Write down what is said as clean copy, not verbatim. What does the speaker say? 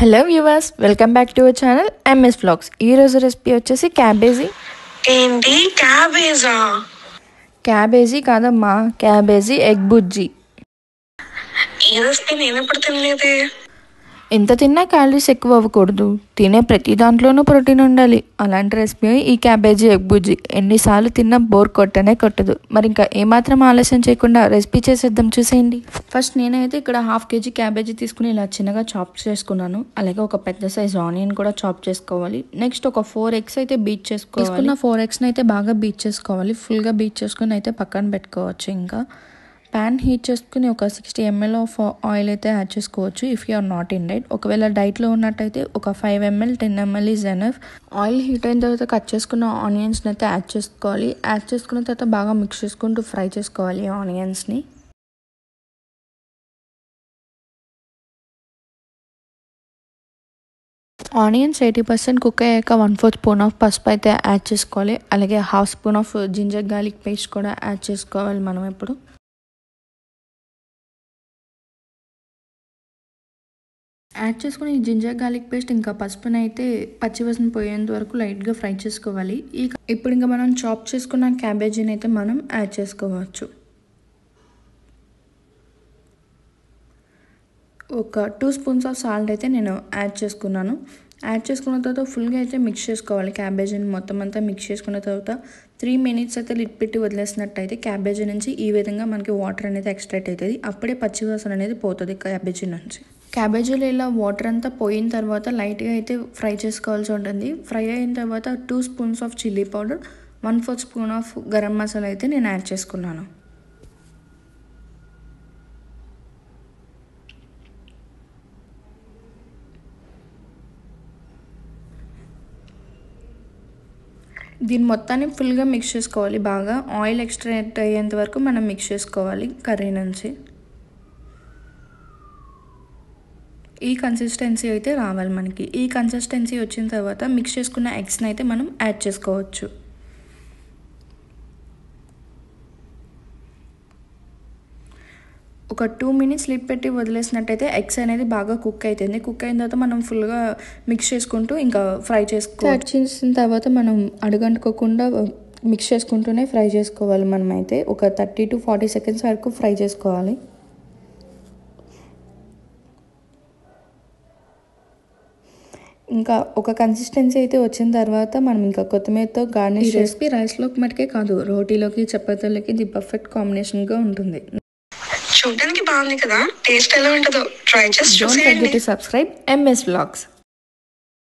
Hello viewers, welcome back to our channel MS vlogs. ఈరోజు recipe వచ్చేసి cabbage. ఏంటి క్యాబేజా? Cabbage కాదమ్మా, క్యాబేజీ ఎగ్ బుజ్జి. ఈ రెసిపీ నేను ఎప్పుడు తినలేదే. ఎంత తిన్నా క్యాలరీస్ ఎక్కువ అవ్వకూడదు, తినే ప్రతి దాంట్లోనూ ప్రోటీన్ ఉండాలి. అలాంటి రెసిపీ ఈ క్యాబేజీ ఎగ్ బుజ్జి. ఎన్నిసార్లు తిన్నా బోర్ కొట్టనే కొట్టదు. మరి ఇంకా ఏమాత్రం ఆలస్యం చేయకుండా రెసిపీ చేసేద్దాం, చూసేయండి. ఫస్ట్ నేనైతే ఇక్కడ 1/2 kg క్యాబేజీ తీసుకుని ఇలా చిన్నగా చాప్ చేసుకున్నాను. అలాగే ఒక పెద్ద సైజ్ ఆనియన్ కూడా చాప్ చేసుకోవాలి. నెక్స్ట్ ఒక 4 eggs అయితే బీట్ చేసుకోవాలి. తీసుకున్న 4 eggs అయితే బాగా బీట్ చేసుకోవాలి. ఫుల్గా బీట్ చేసుకుని అయితే పక్కన పెట్టుకోవచ్చు. ఇంకా ప్యాన్ హీట్ చేసుకుని ఒక 60 ml ఆఫ్ ఆయిల్ అయితే యాడ్ చేసుకోవచ్చు if you are not in diet. ఒకవేళ డైట్లో ఉన్నట్టయితే ఒక 5 ml 10 ml is enough. Oil heat అయిన తర్వాత కట్ చేసుకున్న ఆనియన్స్ని అయితే యాడ్ చేసుకోవాలి. యాడ్ చేసుకున్న తర్వాత బాగా మిక్స్ చేసుకుంటూ ఫ్రై చేసుకోవాలి ఆనియన్స్ని. ఆనియన్స్ 80% కుక్ అయ్యాక 1/4 స్పూన్ ఆఫ్ పసుపు అయితే యాడ్ చేసుకోవాలి. అలాగే 1/2 spoon of ginger garlic paste కూడా యాడ్ చేసుకోవాలి మనం ఇప్పుడు. యాడ్ చేసుకుని ఈ జింజర్ గార్లిక్ పేస్ట్ ఇంకా పసుపుని అయితే పచ్చివాసన పోయేంత వరకు లైట్గా ఫ్రై చేసుకోవాలి. ఇప్పుడు ఇంకా మనం చాప్ చేసుకున్న క్యాబేజీని అయితే మనం యాడ్ చేసుకోవచ్చు. ఒక 2 స్పూన్స్ ఆఫ్ సాల్ట్ అయితే నేను యాడ్ చేసుకున్నాను. యాడ్ చేసుకున్న తర్వాత ఫుల్గా అయితే మిక్స్ చేసుకోవాలి. క్యాబేజీని మొత్తం అంతా మిక్స్ చేసుకున్న తర్వాత 3 minutes అయితే లిడ్ పెట్టి వదిలేసినట్టయితే క్యాబేజీ నుంచి ఈ విధంగా మనకి వాటర్ అనేది ఎక్స్ట్రాక్ట్ అవుతుంది. అప్పుడే పచ్చివాసన అనేది పోతుంది క్యాబేజీ నుంచి. క్యాబేజీలో ఇలా వాటర్ అంతా పోయిన తర్వాత లైట్గా అయితే ఫ్రై చేసుకోవాల్సి ఉంటుంది. ఫ్రై అయిన తర్వాత 2 spoons of chilli powder, 1/4 spoon of garam masala అయితే నేను యాడ్ చేసుకున్నాను. దీన్ని మొత్తాన్ని ఫుల్గా మిక్స్ చేసుకోవాలి. బాగా ఆయిల్ ఎక్స్ట్రాక్ట్ అయ్యేంత వరకు మనం మిక్స్ చేసుకోవాలి కర్రీ నుంచి. ఈ కన్సిస్టెన్సీ అయితే రావాలి మనకి. ఈ కన్సిస్టెన్సీ వచ్చిన తర్వాత మిక్స్ చేసుకున్న ఎగ్స్ని అయితే మనం యాడ్ చేసుకోవచ్చు. ఒక 2 minutes లిడ్ పెట్టి వదిలేసినట్టయితే ఎగ్స్ అనేది బాగా కుక్ అవుతుంది. కుక్ అయిన తర్వాత మనం ఫుల్గా మిక్స్ చేసుకుంటూ ఇంకా ఫ్రై యాడ్ చేసిన తర్వాత మనం అడుగంటుకోకుండా మిక్స్ చేసుకుంటూనే ఫ్రై చేసుకోవాలి. మనమైతే ఒక 30 to 40 seconds వరకు ఫ్రై చేసుకోవాలి. ఇంకా ఒక కన్సిస్టెన్సీ అయితే వచ్చిన తర్వాత మనం ఇంకా కొత్తిమీరతో గార్నిష్. రెసిపీ రైస్లోకి మటుకే కాదు, రోటీలోకి చపాతీలోకి ది పర్ఫెక్ట్ కాంబినేషన్గా ఉంటుంది. చూడడానికి బాగుంది కదా, టేస్ట్ ఎలా ఉంటుందో ట్రై చేసి చూసేయండి. Don't forget to subscribe MS Vlogs.